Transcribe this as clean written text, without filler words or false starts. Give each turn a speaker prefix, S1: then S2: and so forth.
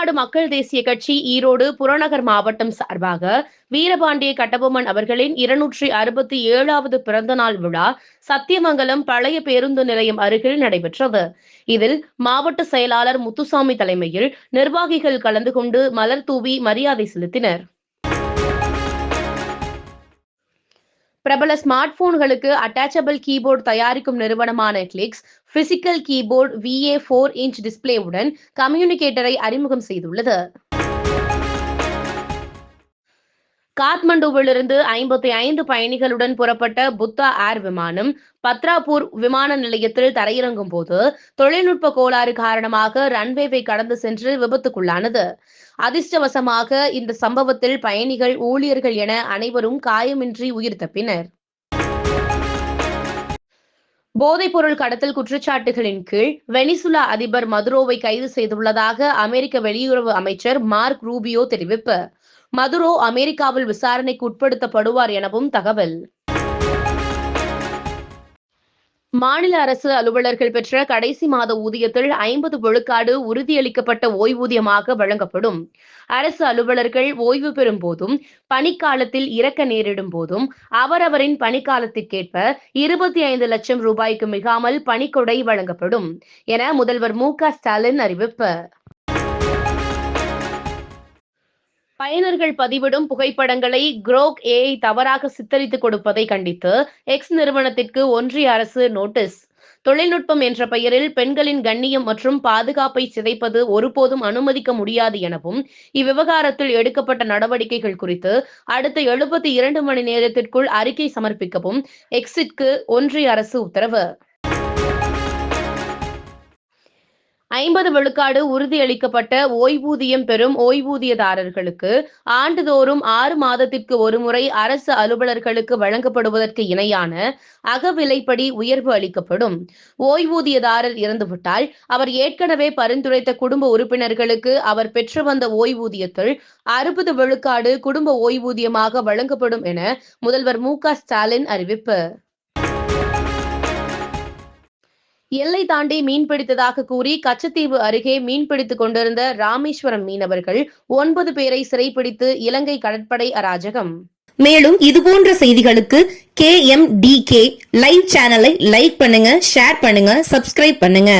S1: தமிழ்நாடு மக்கள் தேசிய கட்சி ஈரோடு புறநகர் மாவட்டம் சார்பாக வீரபாண்டிய கட்டபொம்மன் அவர்களின் 267வது பிறந்த நாள் விழா சத்தியமங்கலம் பழைய பேருந்து நிலையம் அருகில் நடைபெற்றது. இதில் மாவட்ட செயலாளர் முத்துசாமி தலைமையில் நிர்வாகிகள் கலந்து கொண்டு மலர் தூவி மரியாதை செலுத்தினர். பிரபல ஸ்மார்ட் போன்களுக்கு அட்டாச்சபிள் கீபோர்டு தயாரிக்கும் நிறுவனமான Clicks physical keyboard VA 4 inch டிஸ்பிளேவுடன் கம்யூனிகேட்டரை அறிமுகம் செய்துள்ளது. காத்மண்டுவிலிருந்து 55 பயணிகளுடன் புறப்பட்ட புத்தா ஏர் விமானம் பத்ராபூர் விமான நிலையத்தில் தரையிறங்கும் போது தொழில்நுட்ப கோளாறு காரணமாக ரன்வேவை கடந்து சென்று விபத்துக்குள்ளானது. அதிர்ஷ்டவசமாக இந்த சம்பவத்தில் பயணிகள், ஊழியர்கள் என அனைவரும் காயமின்றி உயிர் தப்பினர். போதைப்பொருள் கடத்தல் குற்றச்சாட்டுகளின் கீழ் வெனிசுலா அதிபர் மதுரோவை கைது செய்துள்ளதாக அமெரிக்க வெளியுறவு அமைச்சர் மார்க் ரூபியோ தெரிவிப்பு. மதுரோ அமெரிக்காவில் விசாரணைக்கு உட்படுத்தப்படுவார் எனவும் தகவல். மாநில அரசு அலுவலர்கள் பெற்ற கடைசி மாத ஊதியத்தில் 50 விழுக்காடு உறுதியளிக்கப்பட்ட ஓய்வூதியமாக வழங்கப்படும். அரசு அலுவலர்கள் ஓய்வு பெறும் போதும், பணிக்காலத்தில் இறக்க நேரிடும் போதும் அவரவரின் பணிக்காலத்திற்கேற்ப 25 லட்சம் ரூபாய்க்கு மிகாமல் பணிக்கொடை வழங்கப்படும் என முதல்வர் மு.க.ஸ்டாலின் அறிவிப்பு. பயனர்கள் பதிவிடும் புகைப்படங்களை Grok AI தவறாக சித்தரித்துக் கொடுப்பதை கண்டித்து X நிறுவனத்திற்கு ஒன்றிய அரசு நோட்டீஸ். தொழில்நுட்பம் என்ற பெயரில் பெண்களின் கண்ணியம் மற்றும் பாதுகாப்பை சிதைப்பது ஒருபோதும் அனுமதிக்க முடியாது எனவும், இவ்விவகாரத்தில் எடுக்கப்பட்ட நடவடிக்கைகள் குறித்து அடுத்த 72 மணி நேரத்திற்குள் அறிக்கை சமர்ப்பிக்கவும் Xற்கு ஒன்றிய அரசு உத்தரவு. 50 விழுக்காடு உறுதியளிக்கப்பட்ட ஓய்வூதியம் பெறும் ஓய்வூதியதாரர்களுக்கு ஆண்டுதோறும் 6 மாதத்திற்கு ஒருமுறை அரசு அலுவலர்களுக்கு வழங்கப்படுவதற்கு இணையான அகவிலைப்படி உயர்வு அளிக்கப்படும். ஓய்வூதியதாரர் இறந்துவிட்டால் அவர் ஏற்கனவே பரிந்துரைத்த குடும்ப உறுப்பினர்களுக்கு அவர் பெற்று வந்த ஓய்வூதியத்தில் 60 விழுக்காடு குடும்ப ஓய்வூதியமாக வழங்கப்படும் என முதல்வர் மு.க.ஸ்டாலின் அறிவிப்பு. எல்லை தாண்டி மீன்பிடித்ததாக கூறி கச்சத்தீவு அருகே மீன்பிடித்துக் கொண்டிருந்த ராமேஸ்வரம் மீனவர்கள் 9 பேரை சிறைப்பிடித்து இலங்கை கடற்படை அராஜகம்.
S2: மேலும் இதுபோன்ற செய்திகளுக்கு KMDK லைவ் சேனலை லைக் பண்ணுங்க, ஷேர் பண்ணுங்க, சப்ஸ்கிரைப் பண்ணுங்க.